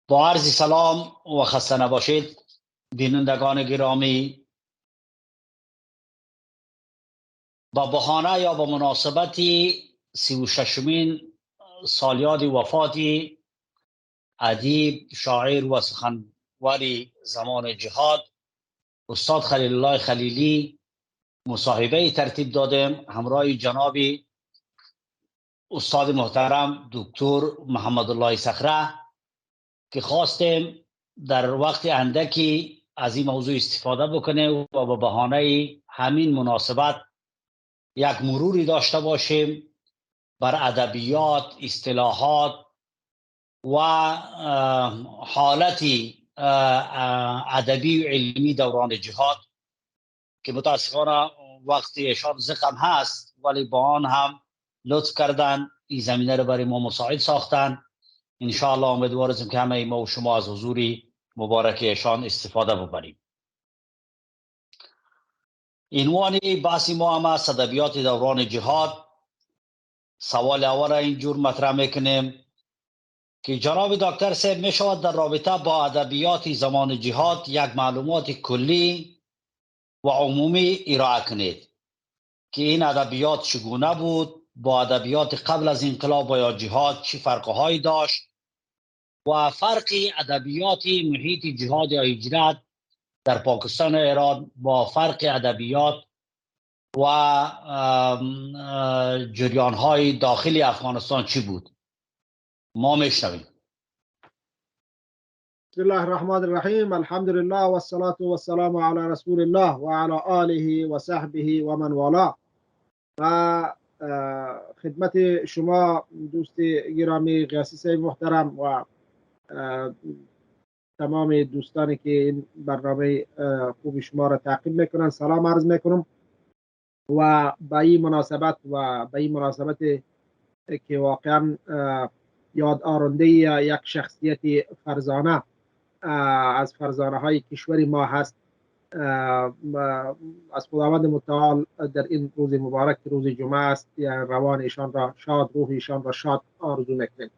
با عرض سلام و خسته نباشید بینندگان گرامی. با بهانه یا با مناسبت 36مین سالیاد وفات ادیب، شاعر و سخنور زمان جهاد استاد خلیل الله خلیلی مصاحبه ترتیب دادیم همراه جناب استاد محترم دکتر محمد الله صخره که خواستیم در وقت اندکی از این موضوع استفاده بکنیم و به بهانه همین مناسبت یک مروری داشته باشیم بر ادبیات، اصطلاحات و حالت ادبی و علمی دوران جهاد که متاسفانه وقتی ایشان زخم هست، ولی با آن هم لطف کردن این زمینه رو برای ما مساعد ساختن. انشاءالله امیدوار هستم که همه ما و شما از حضوری مبارک ایشان استفاده ببریم. عنوان بحث ما هم است ادبیات دوران جهاد. سوال اول اینجور مطرح میکنیم که جناب دکتر صاحب می شود در رابطه با ادبیات زمان جهاد یک معلومات کلی و عمومی ارائه کنید که این ادبیات چگونه بود، با ادبیات قبل از انقلاب و یا جهاد چه فرقهایی داشت و فرق ادبیات محیط جهاد یا هجرت در پاکستان و ایران با فرق ادبیات و جریان‌های داخلی افغانستان چی بود؟ ما میشنویم. بسم الله الرحمن الرحیم. الحمد لله والصلاة والسلام علی رسول الله و علی آله و صحبه و من والاه. و خدمت شما دوست گرامی قیاسی صاحب محترم و تمام دوستانی که این برنامه خوب شما را تعقیب میکنن سلام عرض میکنم و به این مناسبت که واقعا یاد آرنده یک شخصیت فرزانه از فرزانه های کشور ما هست، از خداوند متعال در این روز مبارک روز جمعه است، یعنی روان ایشان را شاد، روح ایشان را شاد آرزو میکنیم.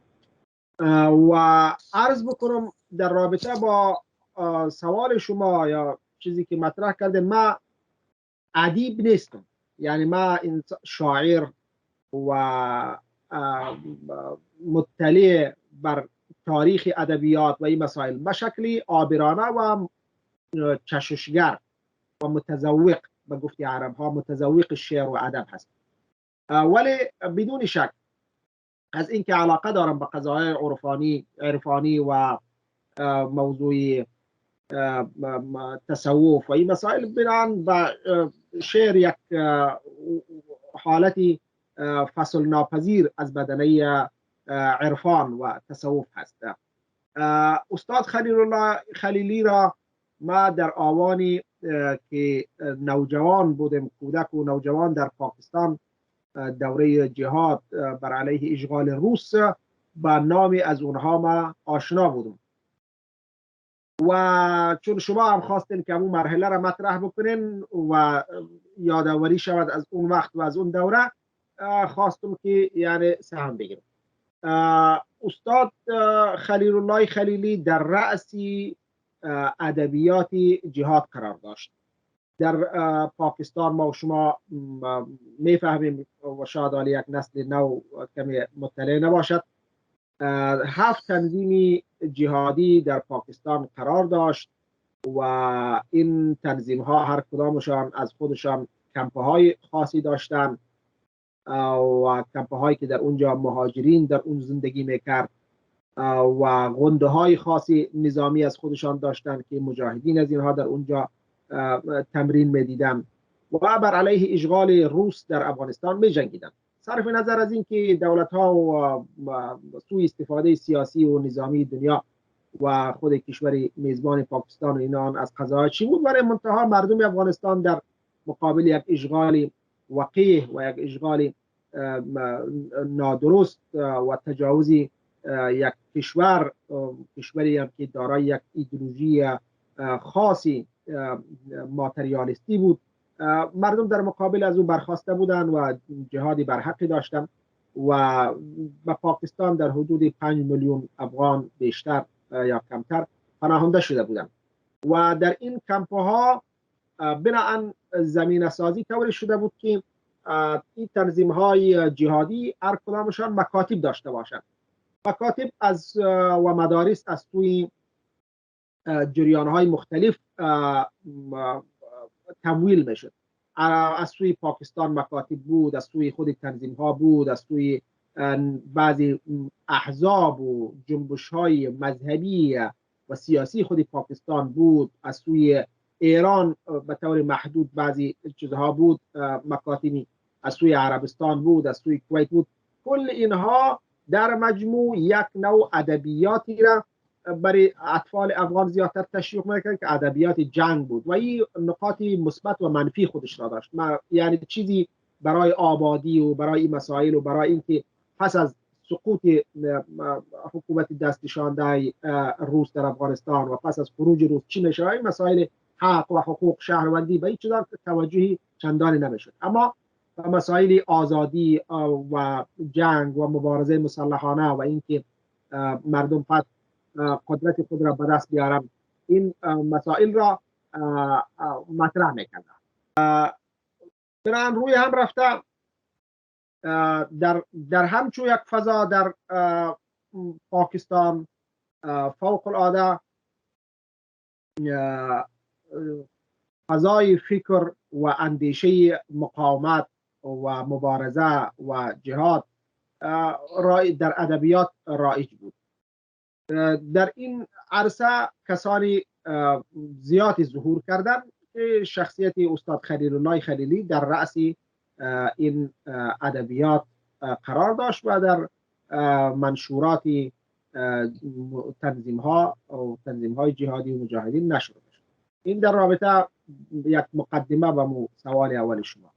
و عرض بکنم در رابطه با سوال شما یا چیزی که مطرح کرده، ما ادیب نیستم، یعنی ما شاعر و مطلع بر تاریخ ادبیات و این مسائل به شکلی عابرانه و کششگر و متذوق، به گفته عرب ها متذوق شعر و ادب هست. ولی بدون شک از اینکه علاقه دارم به قضايا عرفانی و موضوع تصوف و این مسائل، بنان به شعر یک حالتی فصل ناپذیر از بدنه عرفان و تصوف هست. استاد خلیل الله خلیلی را ما در آوانی که نوجوان بودیم، کودک و نوجوان در پاکستان دوره جهاد بر علیه اشغال روس، با نامی از اونها ما آشنا بودم و چون شما هم خواستین که اون مرحله را مطرح بکنین و یادآوری شود از اون وقت و از اون دوره، خواستم که یعنی سهم بگیرم. استاد خلیل الله خلیلی در رأس ادبیات جهاد قرار داشت. در پاکستان ما و شما میفهمیم و شاید حالی یک نسل نو کمی مطلع نباشد، 7 تنظیم جهادی در پاکستان قرار داشت و این تنظیم ها هر کدامشان از خودشان کمپه های خاصی داشتند و کمپه هایی که در اونجا مهاجرین در اون زندگی میکرد و غنده های خاصی نظامی از خودشان داشتند که مجاهدین از اینها در اونجا تمرین میدیدن و بر علیه اشغال روس در افغانستان می جنگیدن. صرف نظر از اینکه دولت ها و سوء استفاده سیاسی و نظامی دنیا و خود کشور میزبان پاکستان و اینان از قضایا چی بود، برای منتها مردم افغانستان در مقابل یک اشغال وقیح و یک اشغال نادرست و تجاوزی یک کشوری هم که دارای یک ایدئولوژی خاصی ماتریالیستی بود، مردم در مقابل از او برخواسته بودند و جهادی برحقی داشتند و به پاکستان در حدود 5 میلیون افغان بیشتر یا کمتر پناهنده شده بودند و در این کمپ‌ها بناهن زمینه سازی طوری شده بود که این تنظیم های جهادی هر کدامشان مکاتب داشته باشند. مکاتب و مدارس از توی جریان های مختلف تمویل میشد. از سوی پاکستان مکاتب بود، از سوی خود تنظیم ها بود، از سوی بعضی احزاب و جنبش های مذهبی و سیاسی خود پاکستان بود، از سوی ایران به طور محدود بعضی چیزها بود مکاتبی، از سوی عربستان بود، از سوی کویت بود. کل اینها در مجموع یک نوع ادبیاتی را برای اطفال افغان زیادتر تشویق میکرد که ادبیات جنگ بود و این نقاط مثبت و منفی خودش را داشت. یعنی چیزی برای آبادی و برای این مسائل و برای اینکه پس از سقوط حکومت دستشانده روس در افغانستان و پس از خروج روس چی میشه، این مسائل حق و حقوق شهروندی به این چیزا توجهی چندانی نمیشد، اما مسائل آزادی و جنگ و مبارزه مسلحانه و اینکه مردم فقط قدرت خود را به دست بیارن، این مسائل را مطرح میکردن. بران روی هم رفته در همچون یک فضا در پاکستان فوق العاده فضای فکر و اندیشه مقاومت و مبارزه و جهاد در ادبیات رایج بود. در این عرصه کسانی زیادی ظهور کردند که شخصیت استاد خلیل الله خلیلی در رأس این ادبیات قرار داشت و در منشورات تنظیم های جهادی و مجاهدین نشر شد. این در رابطه یک مقدمه به سوال اول شما.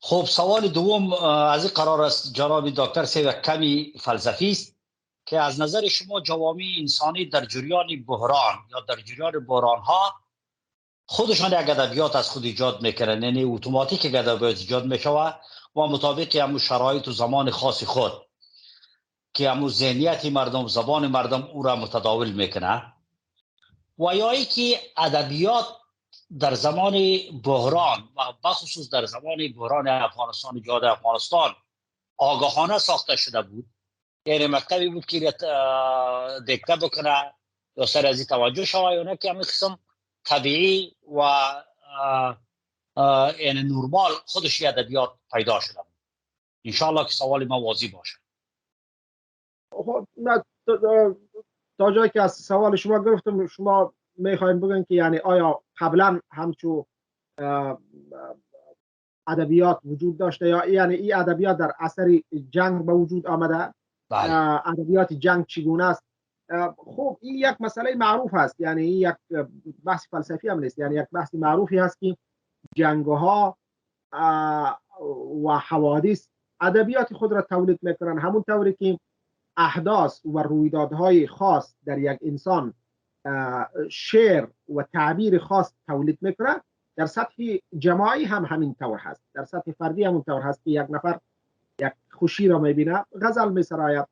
خب سوال دوم از این قرار است جناب دکتر سیو کمی فلسفی است که از نظر شما جوامع انسانی در جریان بحران یا در جریان بحران ها خودشان یک ادبیات از خود ایجاد میکنن، یعنی اتوماتیک یک ادبیات ایجاد میشوه و مطابق همون شرایط و زمان خاص خود که همون ذهنیت مردم، زبان مردم او را متداول میکنه، و یا ای که ادبیات در زمان بحران و بخصوص در زمان بحران افغانستان، جهاد افغانستان آگاهانه ساخته شده بود، یعنی مکتبی بود که دکته بکنه یا سر از این توجه شوه، یا نه که همین قسم طبیعی و یعنی نورمال خودش ادبیات پیدا شده بود. انشاءالله که سوال ما واضح باشه. تا جایی که از سوال شما گرفتم، شما میخوایم بگن که یعنی آیا قبلا همچون ادبیات وجود داشته یا یعنی این ادبیات در اثر جنگ به وجود آمده؟ ادبیات جنگ چگونه است؟ خب این یک مسئله معروف است، یعنی این یک بحث فلسفی هم نیست، یعنی یک بحث معروفی هست که جنگ‌ها و حوادث ادبیات خود را تولید میکنن، همون طوری که احداث و رویدادهای خاص در یک انسان شعر و تعبیر خاص تولید میکنه. در سطح جماعی هم همین طور هست، در سطح فردی همون طور هست که یک نفر یک خوشی را میبینه غزل میسراید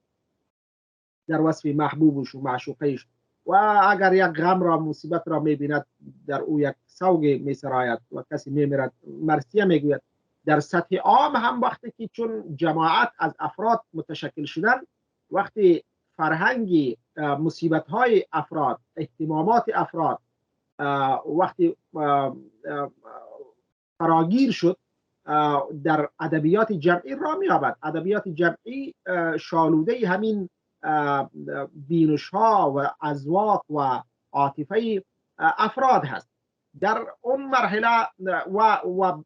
در وصف محبوبش و معشوقش، و اگر یک غم را مصیبت را میبیند در او یک سوگ میسراید و کسی میمیرد مرثیه میگوید. در سطح عام هم وقتی که چون جماعت از افراد متشکل شدن، وقتی فرهنگی مصیبت های افراد، اهتمامات افراد وقتی فراگیر شد، در ادبیات جمعی را می‌یابد. ادبیات جمعی شالوده همین بینش ها و اذواق و عاطفه افراد هست. در اون مرحله و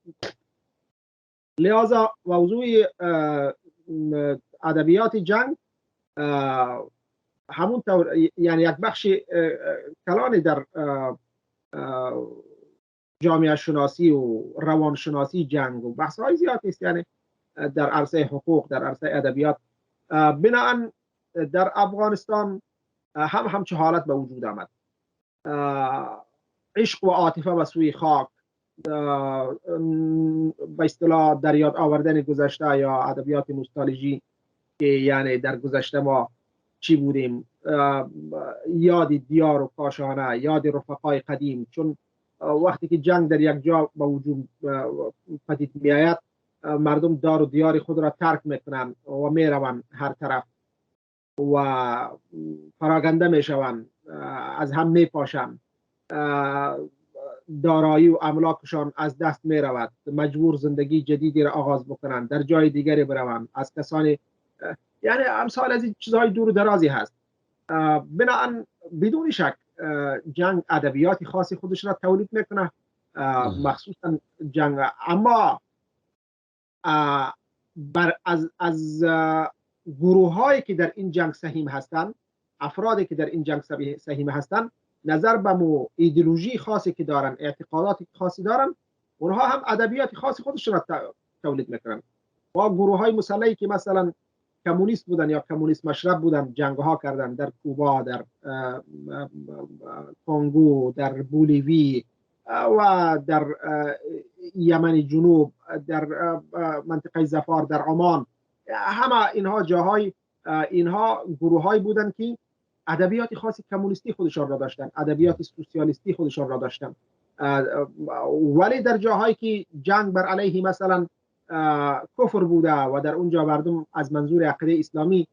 لذا موضوع ادبیات جنگ همون طور یعنی یک بخش کلانی در جامعه شناسی و روان شناسی جنگ و بحث های زیادی است، یعنی در عرصه حقوق، در عرصه ادبیات. بنابراین در افغانستان همچه حالت به وجود آمد. عشق و عاطفه به سوی خاک، به اصطلاح در یاد آوردن گذشته یا ادبیات نوستالژی که یعنی در گذشته ما چی بودیم، یاد دیار و کاشانه، یاد رفقای قدیم. چون وقتی که جنگ در یک جا به وجود پدید میآید، مردم دار و دیار خود را ترک میکنند و میروند هر طرف و پراگنده میشوند، از هم میپاشند، دارایی و املاکشان از دست می رود، مجبور زندگی جدیدی را آغاز بکنند، در جای دیگری بروند، از کسانی یعنی امثال از این چیزهای دور و درازی هست. بنابراین بدون شک جنگ ادبیات خاصی خودش را تولید میکنه، مخصوصا جنگ. اما از گروه هایی که در این جنگ سهیم هستند، افرادی که در این جنگ سهیم هستند، نظر به ایدئولوژی خاصی که دارن، اعتقادات خاصی دارن، اونها هم ادبیات خاصی خودشون را تولید میکنن. و گروه های مسلحی که مثلا کمونیست بودن یا کمونیست مشرب بودن، جنگ ها کردن در کوبا، در کنگو، در بولیوی و در یمن جنوب، در منطقه ظفار، در عمان، همه اینها جاهای، اینها گروه های بودن که ادبیات خاصی کمونیستی خودشان را داشتن، ادبیات سوسیالیستی خودشان را داشتن. ولی در جاهایی که جنگ بر علیه مثلا کفر بوده و در اونجا مردم از منظور عقیده اسلامی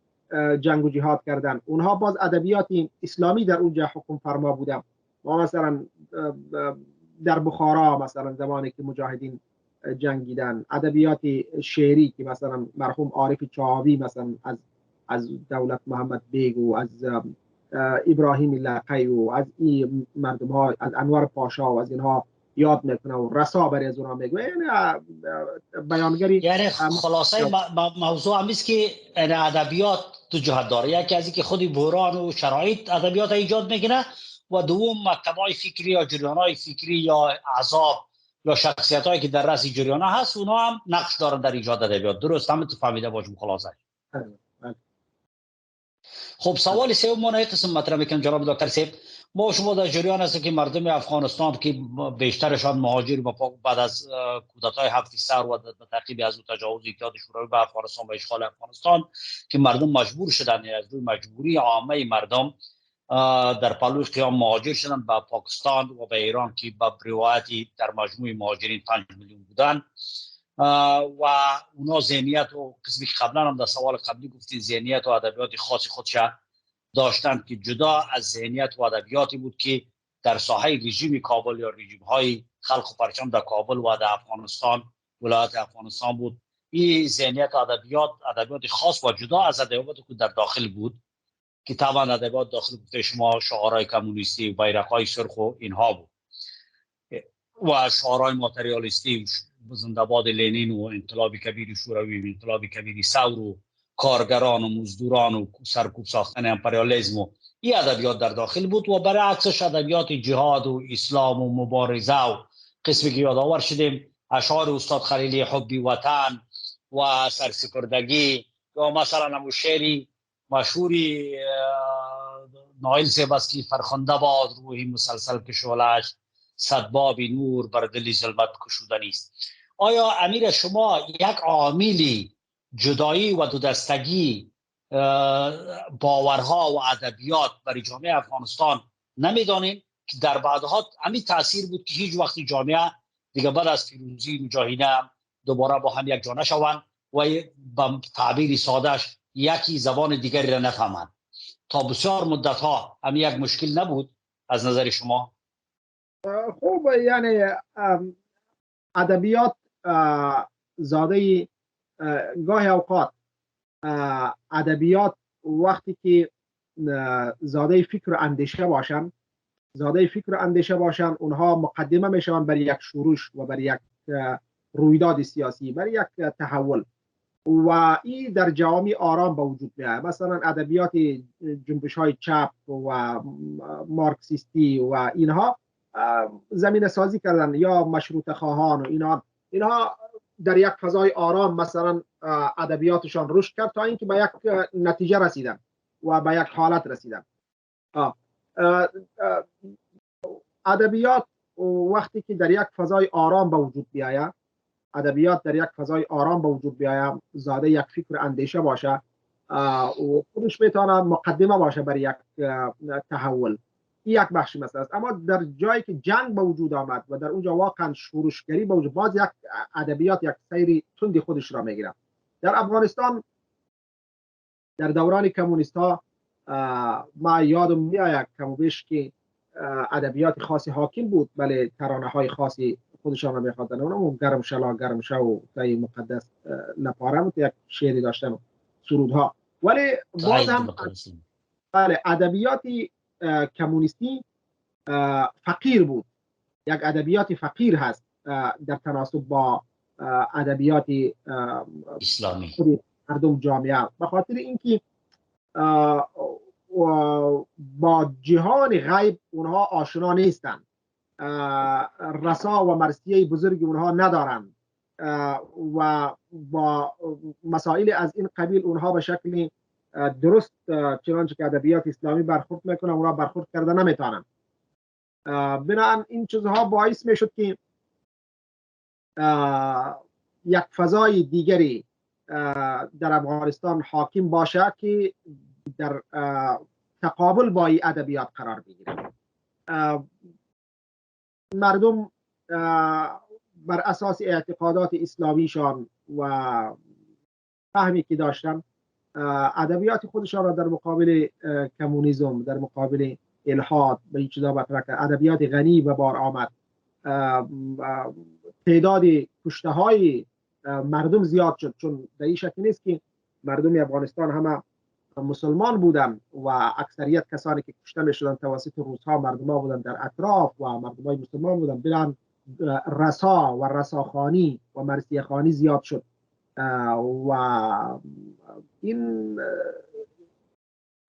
جنگ و جهاد کردن، اونها باز ادبیات اسلامی در اونجا حکم فرما بوده. ما مثلا در بخارا مثلا زمانی که مجاهدین جنگیدن، ادبیات شعری که مثلا مرحوم عارف چاهاوی مثلا از دولت محمد بیگ و از ابراهیم لقی و از این مردم ها، از انور پاشا و از اینها یاد میکنه و رسا برای از اونها میگه. یعنی بیانگری، یعنی خلاصه موضوع هم است که ادبیات دو جهت داره، یکی از اینکه خودی بحران و شرایط ادبیات ایجاد میکنه و دوم مکتب‌های فکری یا جریان‌های فکری یا احزاب یا شخصیت‌هایی که در رأس جریان‌ها هست، اونها هم نقش دارن در ایجاد ادبیات. درست هم تو فهمیده باشم خلاصه. خب سوال سوم ما قسم مطرح میکنم جناب دکتر صاحب. ما شما در جریان هست که مردم افغانستان که بیشترشان مهاجر بعد از کودتای 7 سر و تعقیب از تجاوز اتحاد شوروی به افغانستان و اشغال افغانستان، که مردم مجبور شدن، از روی مجبوری عامه مردم در پلوی قیام مهاجر شدن به پاکستان و به ایران که به روایتی در مجموع مهاجرین 5 میلیون بودن و اونا ذهنیت و قسمی که قبلا هم در سوال قبلی گفتین ذهنیت و ادبیات خاص خودش داشتند که جدا از ذهنیت و ادبیاتی بود که در ساحه رژیم کابل یا رژیم های خلق و پرچم در کابل و در افغانستان، ولایت افغانستان بود. این ذهنیت و ادبیات خاص و جدا از ادبیاتی که در داخل بود، که طبعا ادبیات داخل گفته شما شعارهای کمونیستی و بیرق‌های سرخ و اینها بود و شعارهای ماتریالیستی، زنده‌باد لنین و انقلاب کبیر شوروی و انقلاب کبیر ثور و کارگران و مزدوران و سرکوب ساختن امپریالیسم و این ادبیات در داخل بود. و برعکسش ادبیات جهاد و اسلام و مبارزه و قسمی که یادآور شدیم اشعار استاد خلیلی حبی وطن و سرسپردگی، یا مثلا همون شعری مشهوری نایل سیبسکی فرخنده باد روحی مسلسل که شعله‌اش صد باب نور بر دل ظلمت کشودنی است. آیا امیر شما یک عاملی جدایی و دو دستگی باورها و ادبیات برای جامعه افغانستان نمیدانیم که در بعدها همین تاثیر بود که هیچ وقت جامعه دیگه بعد از پیروزی مجاهدین دوباره با هم یک جا نشوند و به تعبیر سادهش یکی زبان دیگری را نفهمند؟ تا بسیار مدت ها هم یک مشکل نبود از نظر شما؟ خوب، یعنی ادبیات زاده گاهی اوقات ادبیات وقتی که زاده فکر و اندیشه باشن، اونها مقدمه میشوند برای یک شورش و برای یک رویداد سیاسی، برای یک تحول، و این در جوامع آرام به وجود میاد. مثلا ادبیات جنبش های چپ و مارکسیستی و اینها زمینه سازی کردن، یا مشروطه خواهان و اینها در یک فضای آرام مثلا ادبیاتشان رشد کرد تا اینکه به یک نتیجه رسیدن و به یک حالت رسیدن. ادبیات وقتی که در یک فضای آرام به وجود بیاید، ادبیات در یک فضای آرام به وجود بیاید، زاده یک فکر اندیشه باشه و خودش میتونه مقدمه باشه برای یک تحول. این یک بخش مسئله است. اما در جایی که جنگ به وجود آمد و در اونجا واقعا شورشگری به وجود، باز یک ادبیات یک سیری تندی خودش را میگیره. در افغانستان در دوران کمونیست ها ما یادم میآید کم و بیش که ادبیات خاصی حاکم بود، ولی ترانه های خاصی خودشان را میخواندن. اونم گرم شلا گرم شو تای مقدس لپاره بود، یک شعری داشتن، سرودها. ولی باز هم بله ادبیات کمونیستی فقیر بود، یک ادبیات فقیر هست در تناسب با ادبیات اسلامی مردم جامعه، به خاطر اینکه با جهان غیب اونها آشنا نیستند، رسا و مرثیه بزرگ اونها ندارند و با مسائل از این قبیل اونها به شکل درست چنانچه که ادبیات اسلامی برخورد میکنن اونها برخورد کرده نمیتونن. بنابراین این چیزها باعث میشد که یک فضای دیگری در افغانستان حاکم باشه که در تقابل با این ادبیات قرار بگیره. مردم بر اساس اعتقادات اسلامیشان و فهمی که داشتن ادبیات خودشان را در مقابل کمونیسم، در مقابل الحاد به این چیزا مطرح کرد. ادبیات غنی و بار آمد، تعداد کشته های مردم زیاد شد، چون در این شکل نیست که مردم افغانستان همه مسلمان بودن و اکثریت کسانی که کشته می شدن توسط روس‌ها مردم ها بودن در اطراف و مردم های مسلمان بودن. بلان رسا و رساخانی و مرثیه خانی زیاد شد و این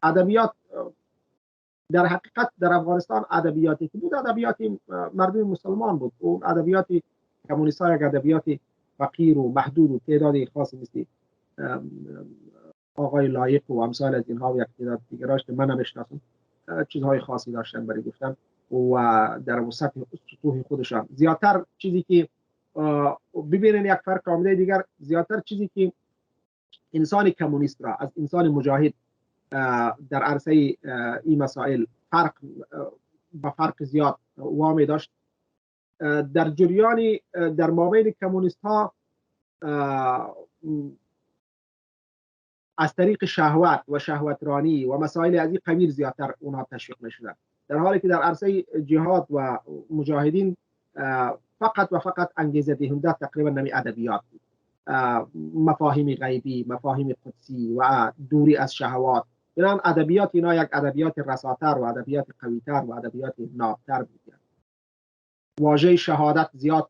ادبیات در حقیقت در افغانستان ادبیاتی که بود ادبیات مردم مسلمان بود. اون ادبیات کمونیست ها یک ادبیات فقیر و محدود و تعداد خاصی مثل آقای لایق و امثال از اینها و یک تعداد دیگراش که من نمیشناسم چیزهای خاصی داشتن برای گفتن و در سطح سطوح خودشان. زیادتر چیزی که ببینین یک فرق کاملا دیگر، زیادتر چیزی که انسان کمونیست را از انسان مجاهد در عرصه این مسائل با فرق زیاد وامی داشت. در جریان در مابین کمونیست ها از طریق شهوت و شهوترانی و مسائل از این قبیل زیادتر اونها تشویق می شدن، در حالی که در عرصه جهاد و مجاهدین فقط و فقط انگیزه دهنده تقریبا نمی ادبیات، مفاهیم غیبی، مفاهیم قدسی و دوری از شهوات. اینان ادبیات اینا یک ادبیات رساتر و ادبیات قویتر و ادبیات نابتر بود. واژه شهادت زیاد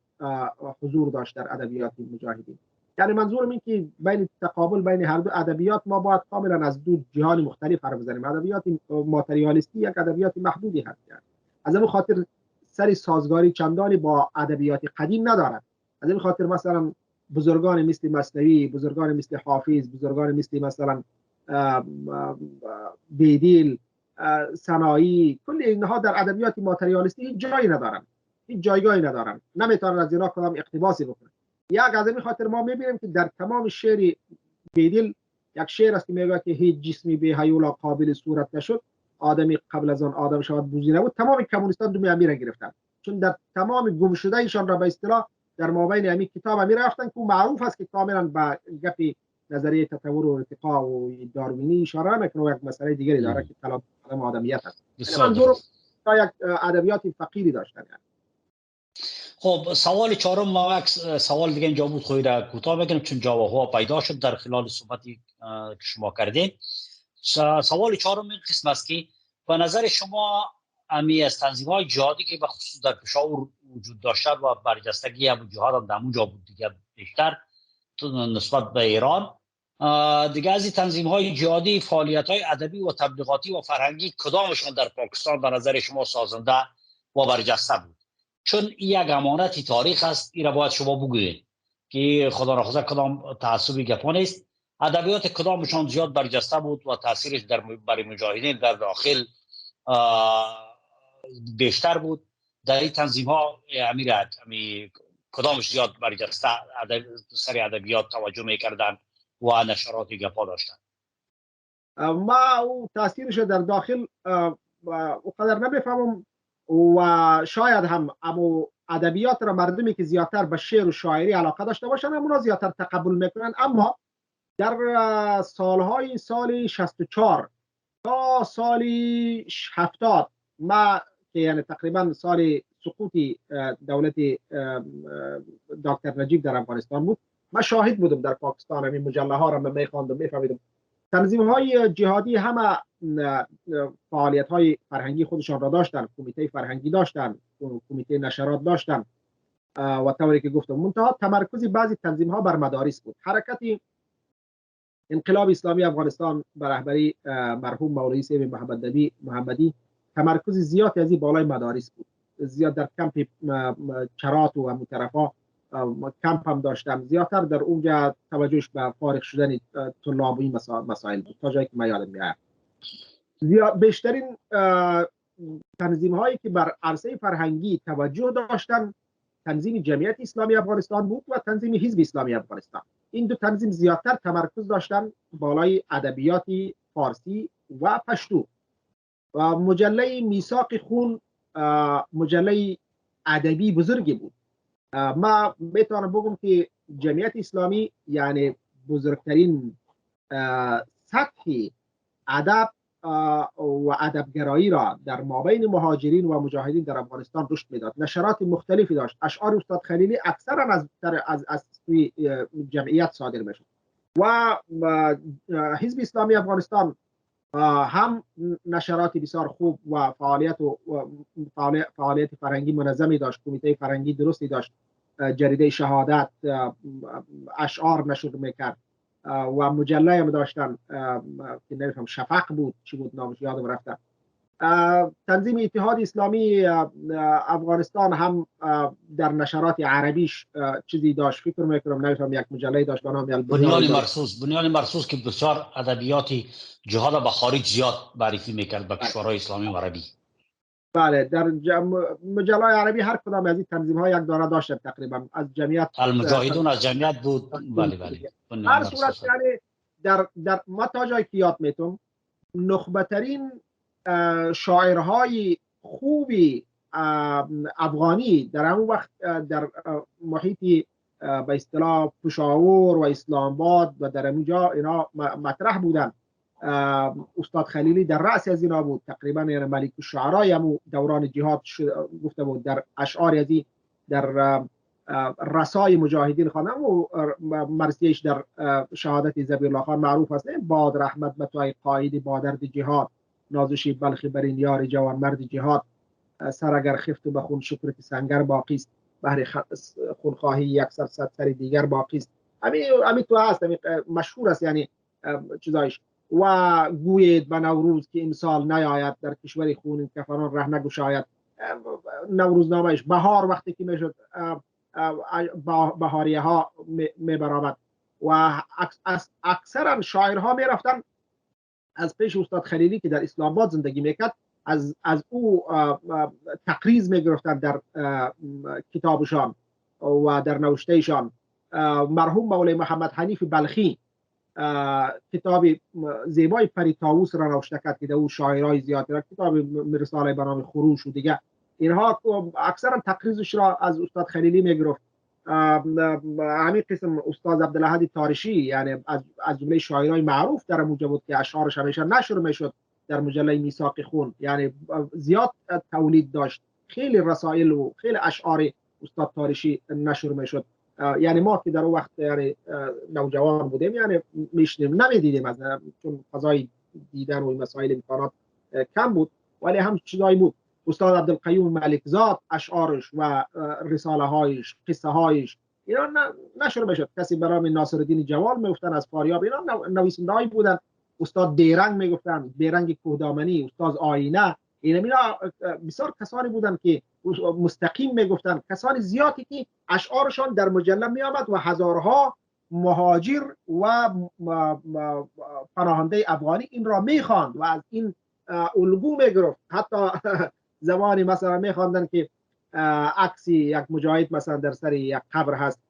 حضور داشت در ادبیات مجاهدین. یعنی منظورم این که بین تقابل بین هر دو ادبیات ما باید کاملا از دو جهان مختلف حرف بزنیم. ادبیات ماتریالیستی یک ادبیات محدودی هست، یعنی از این خاطر سری سازگاری چندانی با ادبیات قدیم ندارد. از این خاطر مثلا بزرگان مثل مثنوی، بزرگان مثل حافظ، بزرگان مثل مثلا بیدیل، سنایی، کل اینها در ادبیات ماتریالیستی هیچ جایی ندارن، هیچ جایگاهی ندارن، نمیتونن از اینا کدام اقتباسی بکنن. یک از این خاطر ما میبینیم که در تمام شعر بیدیل یک شعر است که میگه که هیچ جسمی به هیولا قابل صورت نشد، آدمی قبل از آن آدم شود بوزی نبود. تمام کمونیستان دو امیر گرفتن، چون در تمام گم شده ایشان را به اصطلاح در مابین همین کتاب امیر رفتن که معروف است که کاملا با گپ نظریه تطور و ارتقا و داروینی اشاره میکنه و یک مسئله دیگری داره که طلب آدمیت است. منظور یک ادبیات فقیری داشتن. یعنی خب سوال چهارم ما سوال دیگه اینجا بود، خود را کوتاه بگم چون جوابها پیدا شد در خلال صحبتی که شما کردین. سوال چهارم این قسم است که به نظر شما امی از تنظیم‌های جهادی که به خصوص در پشاور وجود داشته و برجستگی ابو جهاد هم در اونجا بود دیگه بیشتر نسبت به ایران، دیگه از این تنظیم‌های جهادی فعالیت‌های ادبی و تبلیغاتی و فرهنگی کدامشون در پاکستان به نظر شما سازنده و برجسته بود؟ چون این یک امانتی تاریخ است، این را باید شما بگویید که خدا نخواسته کدام تعصبی گپا نیست. ادبیات کدامشان زیاد برجسته بود و تاثیرش برای مجاهدین در داخل بیشتر بود در این تنظیم ها کدامش زیاد برای سر ادبیات توجه میکردن و نشرات گپا داشتن؟ ما او تاثیرش در داخل اونقدر نمیفهمم و شاید هم امو ادبیات را مردمی که زیادتر به شعر و شاعری علاقه داشته باشن اونا زیادتر تقبل میکنن. اما در سالهای سال 64 تا سال 70 ما که یعنی تقریبا سال سقوط دولت دکتر نجیب در افغانستان بود، ما شاهد بودم در پاکستان. همین مجله ها را میخواندم، میفهمیدم تنظیم های جهادی همه فعالیت های فرهنگی خودشان را داشتن، کمیته فرهنگی داشتن، کمیته نشرات داشتن و طوری که گفتم منتها تمرکز بعضی تنظیم ها بر مدارس بود. حرکت انقلاب اسلامی افغانستان به رهبری مرحوم مولوی سیب محمدی تمرکز زیادی از این بالای مدارس بود. زیاد در کمپ چرات و همون طرفا کمپ هم داشتم، زیادتر در اونجا توجهش به فارغ شدن طلابی مسائل بود تا جایی که من یادم میاد. بیشترین تنظیم هایی که بر عرصه فرهنگی توجه داشتن تنظیم جمعیت اسلامی افغانستان بود و تنظیم حزب اسلامی افغانستان. این دو تنظیم زیادتر تمرکز داشتن بالای ادبیات فارسی و پشتو. و مجله میثاق خون مجله ادبی بزرگی بود. ما میتونم بگم که جمعیت اسلامی یعنی بزرگترین سطح ادب و ادبگرایی را در مابین مهاجرین و مجاهدین در افغانستان رشد میداد. نشرات مختلفی داشت. اشعار استاد خلیلی اکثرا از جمعیت صادر میشد و حزب اسلامی افغانستان هم نشرات بسیار خوب و فعالیت فرهنگی منظمی داشت. کمیته فرهنگی درستی داشت. جریده شهادت اشعار نشر میکرد و مجله هم داشتن که نمیفهم شفق بود چی بود نامش یادم رفته. تنظیم اتحاد اسلامی افغانستان هم در نشرات عربیش چیزی داشت، فکر میکنم نمیفهم یک مجله داشت به نام بنیان مرصوص که بسیار ادبیات جهاد به خارج زیاد معرفی میکرد به کشورهای اسلامی و عربی. بله در مجله عربی هر کدام از این تنظیم ها یک دانه داشت تقریبا. از جمعیت المجاهدون از جمعیت بود. بله هر صورت یعنی در ما تا جایی که یاد میتونم نخبترین شاعرهای خوبی افغانی در همون وقت در محیط به اصطلاح پشاور و اسلام آباد و در اونجا اینا مطرح بودن. استاد خلیلی در رأس از اینا بود تقریبا، یعنی ملک الشعرای هم دوران جهاد گفته بود در اشعار ازی در رسای مجاهدین خانم و مرثیه‌اش در شهادت ذبیح الله خان معروف است: باد رحمت به توی قائد با درد جهاد، نازشی بلخی بر این یار جوان مرد جهاد، سر اگر خفت و به خون شکرت سنگر باقی است، بهر خونخواهی یک صد سر دیگر باقی است. همین تو هست، مشهور است یعنی چیزایش. و گوید به نوروز که امسال نیاید، در کشور خون کفنان ره نگشاید. نوروزنامه‌اش بهار وقتی که میشد بهاریه ها می برآمد و اکثرا شاعرها می رفتن از پیش استاد خلیلی که در اسلام آباد زندگی میکرد، از او تقریض می گرفتن در کتابشان و در نوشتهشان. مرحوم مولوی محمد حنیف بلخی کتاب زیبای پری طاووس را نوشته کرد که در او شاعرای زیادی را، کتاب رساله به نام خروش و دیگه اینها اکثرا تقریضش را از استاد خلیلی میگرفت. همین قسم استاد عبدالاحد تارشی یعنی از جمله شاعرای معروف در اونجا بود که اشعارش همیشه نشر میشد در مجله میثاق خون، یعنی زیاد تولید داشت. خیلی رسائل و خیلی اشعار استاد تارشی نشر میشد. یعنی ما که در اون وقت یعنی نوجوان بودیم یعنی میشنیم، نمیدیدیم از چون فضای دیدن و مسائل امکانات کم بود، ولی هم چیزایی بود. استاد عبدالقیوم ملکزاد اشعارش و رساله هایش، قصه هایش اینا نشر میشد. کسی برام ناصرالدین جوال میگفتن از فاریاب، اینا نویسنده هایی بودن. استاد بیرنگ میگفتن، بیرنگ کوهدامنی، استاد آینه، اینا بسیار کسانی بودن که مستقیم میگفتن. کسانی زیادی که اشعارشان در مجله می آمد و هزارها مهاجر و پناهنده افغانی این را میخواند و از این الگو میگرفت. حتی زمانی مثلا میخواندن که عکسی یک مجاهد مثلا در سر یک قبر هست،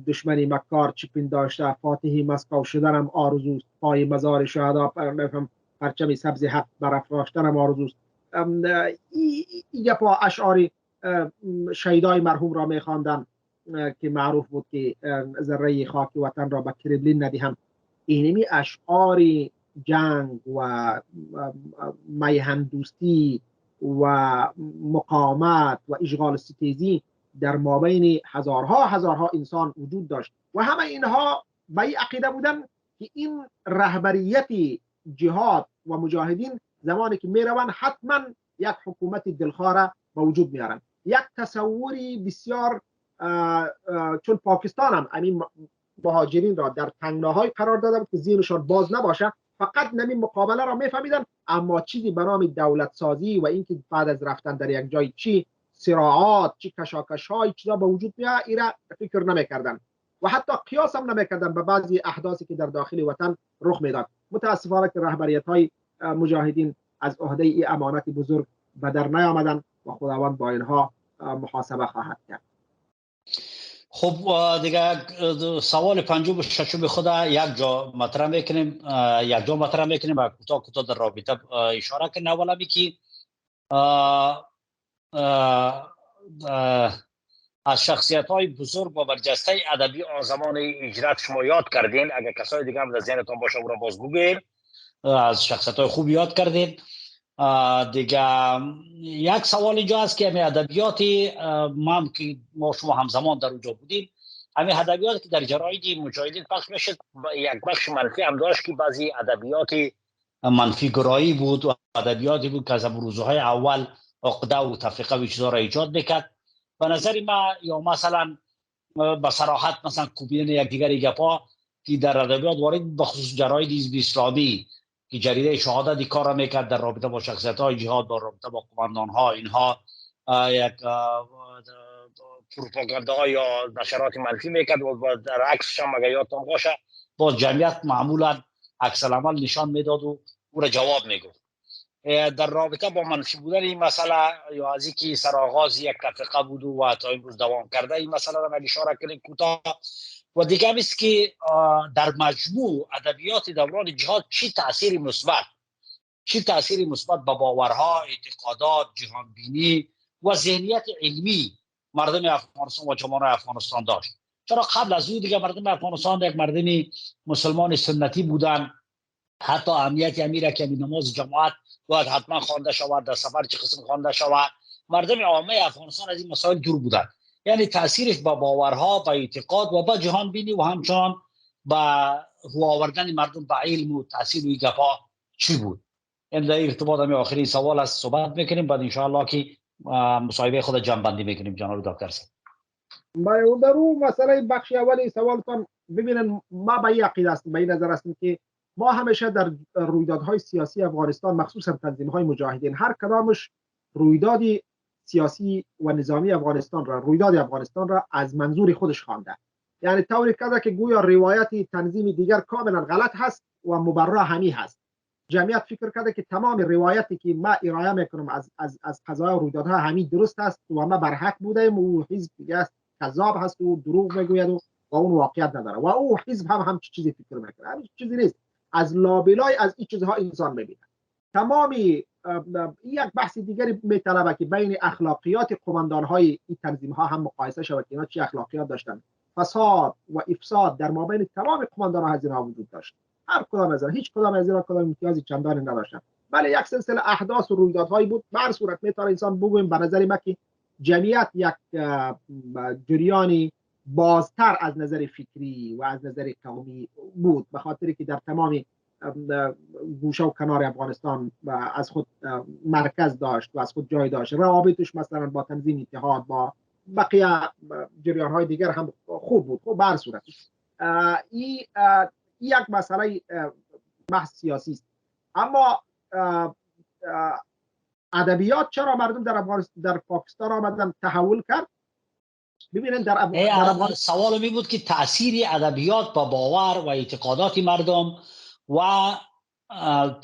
دشمنی مکار چی پنداشته، فاتحی مسکو شدنم آرزوست، پای مزار شهدا پرچم سبز حق برافراشتنم آرزوست. این پا اشعاری شهیدای مرحوم را میخواندن که معروف بود که ذره خاک وطن را به کرملین ندهم. اینمی اشعار جنگ و میهندوستی و مقاومت و اشغال ستیزی در مابین هزارها انسان وجود داشت و همه اینها به این عقیده بودن که این رهبریت جهاد و مجاهدین زمانی که میروند حتما یک حکومت دلخواه به وجود میارن. یک تصوری بسیار چون پاکستان هم همین مهاجرین را در تنگناهای قرار داده بود که ذهنشان باز نباشه، فقط نمی مقابله را میفهمیدن، اما چیزی به نام دولت سازی و اینکه بعد از رفتن در یک جای چی صراعات چی کشاکش های چیزا به وجود میاد ایرا فکر نمیکردن و حتی قیاس هم نمیکردن به بعضی احداثی که در داخل وطن رخ میداد. متاسفانه که رهبریت های مجاهدین از عهده این امانت بزرگ به در نیامدن و خداوند با اینها محاسبه خواهد کرد. خب دیگه سوال پنجم و ششم خود یک جا مطرح میکنیم و کوتاه در رابطه اشاره کنیم. اولا که از شخصیت های بزرگ و برجسته ادبی آن زمان هجرت شما یاد کردین، اگر کسای دیگه هم در ذهنتان باشه او را باز بگوین. از شخصیت های خوب یاد کردین. دیگه یک سوال اینجا هست که همین ادبیات ما شما همزمان در اونجا بودیم، همین ادبیات که در جراید مجاهدین پخش میشد یک بخش منفی هم داشت که بعضی ادبیات منفی گرایی بود و ادبیاتی بود که از روزهای اول عقده و تفریقه و چیزا را ایجاد میکرد. به نظر ما یا مثلا به صراحت مثلا کوبیدن یک دیگر گپا که در ادبیات وارد به خصوص جراید حزب اسلامی که جریده شهادت کار را میکرد در رابطه با شخصیت‌های جهاد، در رابطه با قماندان‌ها، اینها یک پروپاگاندا یا نشرات منفی میکرد و در عکسش هم اگر یادتان باشه با جمعیت معمولا عکس العمل نشان میداد و او را جواب میگفت. در رابطه با منفی بودن این مسئله یا از اینکه سرآغاز یک تفریقه بود و تا امروز دوام کرده، این مسئله را اشاره کنیم کوتاه. و دیگه است که در مجموع ادبیات دوران جهاد چی تأثیر مثبت به باورها، اعتقادات، جهانبینی و ذهنیت علمی مردم افغانستان و جامعه افغانستان داشت. چرا قبل از او دیگه مردم افغانستان یک مردم مسلمان سنتی بودن، حتی اهمیت امیر که نماز جماعت باید حتما خوانده شود، در سفر چه قسم خوانده شود، مردم عامه افغانستان از این مسائل دور بودن. یعنی تاثیرش به باورها، به اعتقاد و به جهان بینی و همچنان به رو آوردن مردم به علم و تاثیر این گپا چی بود؟ این در ارتباط همین آخرین سوال است صحبت میکنیم، بعد انشاءالله که مصاحبه خود جمع بندی میکنیم. جناب دکتر صاحب در اون مسئله بخش اولی سوالتان ببینن، ما به این عقیده است، به این نظر است که ما همیشه در رویدادهای سیاسی افغانستان مخصوصا تنظیم‌های مجاهدین هر کدامش رویدادی سیاسی و نظامی افغانستان را، رویداد افغانستان را از منظور خودش خوانده. یعنی طوری کرده که گویا روایت تنظیم دیگر کاملا غلط هست و مبرر همی هست. جمعیت فکر کرده که تمام روایتی که ما ارائه میکنم از قضایا و رویدادها همین درست است و ما بر حق بودیم و حزب دیگه است کذاب هست و دروغ میگوید و اون واقعیت نداره و او حزب هم چیزی فکر میکنه. همین چیزی نیست. از لابلای از این چیزها انسان میبینه. تمامی یک بحث دیگری میطلبه که بین اخلاقیات قماندان‌های این تنظیم‌ها هم مقایسه شود که اینا چه اخلاقیات داشتن. فساد و افساد در مابین تمام قماندان‌ها از اینها وجود داشت. هر کدام از اینها، هیچ کدام از اینها کدام امتیازی چندانی نداشتن. بله یک سلسله احداث و رویدادهایی بود. به هر صورت میتونه انسان بگویم به نظر من که جمعیت یک جریانی بازتر از نظر فکری و از نظر قومی بود، به خاطری که در تمام گوشه و کنار افغانستان از خود مرکز داشت و از خود جای داشت. روابطش مثلا با تنظیم اتحاد با بقیه جریان‌های دیگر هم خوب بود. خب به هر صورت این یک مسئله محض سیاسی است. اما ادبیات چرا مردم در پاکستان آمدن تحول کرد؟ ببینید در افغانستان سوال می بود که تأثیر ادبیات با باور و اعتقادات مردم و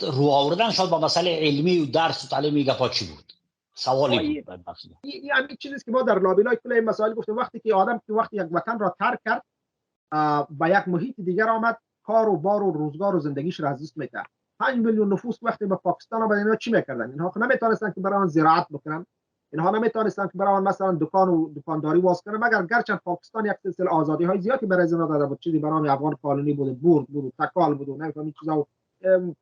رو آوردن شد با مسئله علمی و درس و تعلیم گپا چی بود؟ سوالی بود. این همین چیزی که ما در لابیلای کل این مسائل گفتیم. وقتی که آدم که وقتی یک وطن را ترک کرد به یک محیط دیگر آمد، کار و بار و روزگار و زندگیش را از دست می‌داد. 5 میلیون نفوس وقتی به پاکستان آمدن، اینا چی میکردن؟ اینها نمیتونستن که برای آن زراعت بکنن، اینها نمیتونستن که برای آن مثلا دکان و دکانداری باز کنن، مگر گرچه پاکستان یک سلسله آزادی های زیادی برای زنا داده بود. چیزی برای افغان کالونی بود، برد بود، تکال بود، نمیدونم چیزا،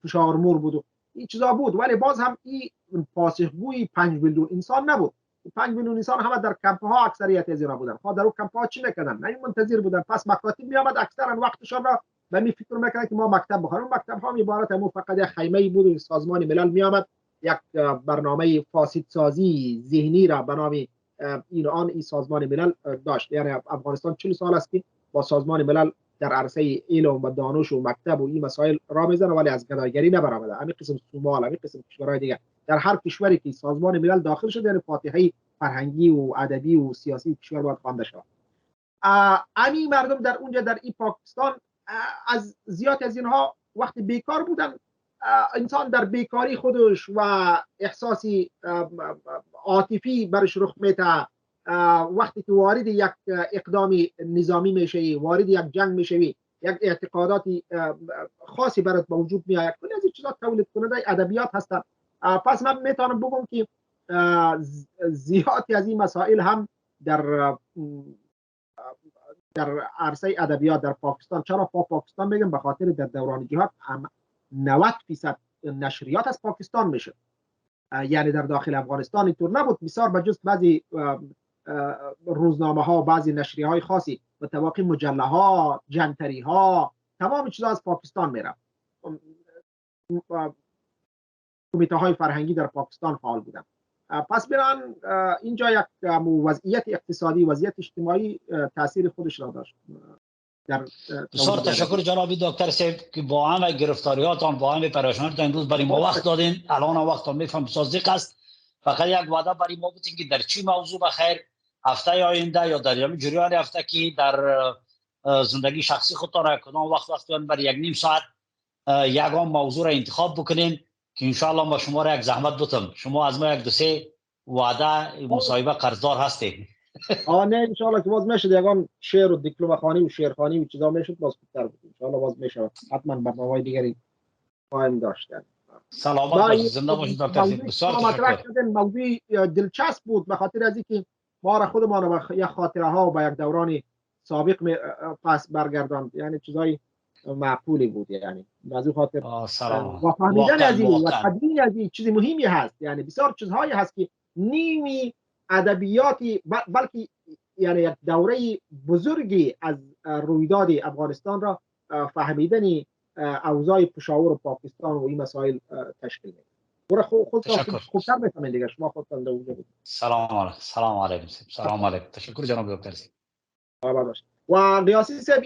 پشاورمور بود، این چیزا بود، ولی باز هم این پاسخگوی 5 میلیون انسان نبود. 5 میلیون انسان همه در کمپ ها اکثریت از اینا بودن. خود در اون کمپ ها چی میکردن؟ نه منتظر بودن. پس مکاتب می آمد، اکثرا وقتشان را به می فکر میکردن که ما مکتب بخوریم. مکتب ها عبارت از فقط یک خیمه بود و سازمان ملل می آمد یک برنامه فاسد سازی ذهنی را به نام این سازمان ملل داشت. یعنی افغانستان 40 سال است که با سازمان ملل در عرصه علم و دانش و مکتب و این مسائل را میزنه، ولی از گدایگری نبرآمده. همین قسم سومال، همین قسم کشورهای دیگه، در هر کشوری که سازمان ملل داخل شده، یعنی فاتحه فرهنگی و ادبی و سیاسی کشور باید خوانده شود. امی مردم در اونجا در این پاکستان از زیاد از اینها وقتی بیکار بودن، انسان در بیکاری خودش و احساسی عاطفی برش رخ میده. وقتی که وارد یک اقدامی نظامی میشوی، وارد یک جنگ میشوی، یک اعتقاداتی خاصی برات به وجود میاد. کلی از این چیزا تولید کننده ادبیات هستن. پس من میتونم بگم که زیادی از این مسائل هم در عرصه ادبیات در پاکستان. چرا پاکستان میگم؟ به خاطر در دوران جهاد 90% نشریات از پاکستان میشه، یعنی در داخل افغانستان اینطور نبود. بسیار بجز بعضی روزنامه ها، بعضی نشریه های خاصی، به طبق مجله ها، جنتری ها، تمام چیزا از پاکستان میره. کمیته های فرهنگی در پاکستان فعال بودن. پس بران اینجا یک وضعیت اقتصادی، وضعیت اجتماعی تاثیر خودش را داشت. بسیار تشکر جناب دکتر صاحب که با همه گرفتاریاتان، با همه پریشانیاتان امروز برای ما وقت دادین. الان وقتتان میفهم بسیار ضیق است. فقط یک وعده برای ما بودین که در چی موضوع بخیر هفته آینده یا در جریان هفته که در زندگی شخصی خودتان کدام وقت برای یک نیم ساعت یگان موضوع را انتخاب بکنین که انشاءالله ما شما را یک زحمت بتم. شما از ما یک دو سه وعده مصاحبه قرضدار هستید. نه انشاءالله که باز میشه یگان شعر و دیپلم خوانی و شعرخوانی و چیزا میشد باز خوبتر بود. انشاءالله باز میشه. حتما برنامه‌های دیگری خواهیم داشتن. سلامت باشید، زنده باشید دکتر صاحب. بسیار تشکر. موضوع دلچسب بود به خاطر از اینکه ما را خودمان به یک خاطره ها و به یک دوران سابق پس برگرداند. یعنی چیزای معقولی بود. یعنی از خاطر و فهمیدن از این و تدوین از این چیز مهمی هست. یعنی بسیار چیزهایی هست که نیمی ادبیاتی بلکه یعنی یک دوره بزرگی از رویداد افغانستان را فهمیدن اوضاع پشاور و پاکستان و این مسائل تشکیل میده. برای خودتان خوبتر میفهمید دیگه. شما خودتان در اونجا بود. سلام علیکم. تشکر جناب دکتر صاحب. و قیاسی صاحب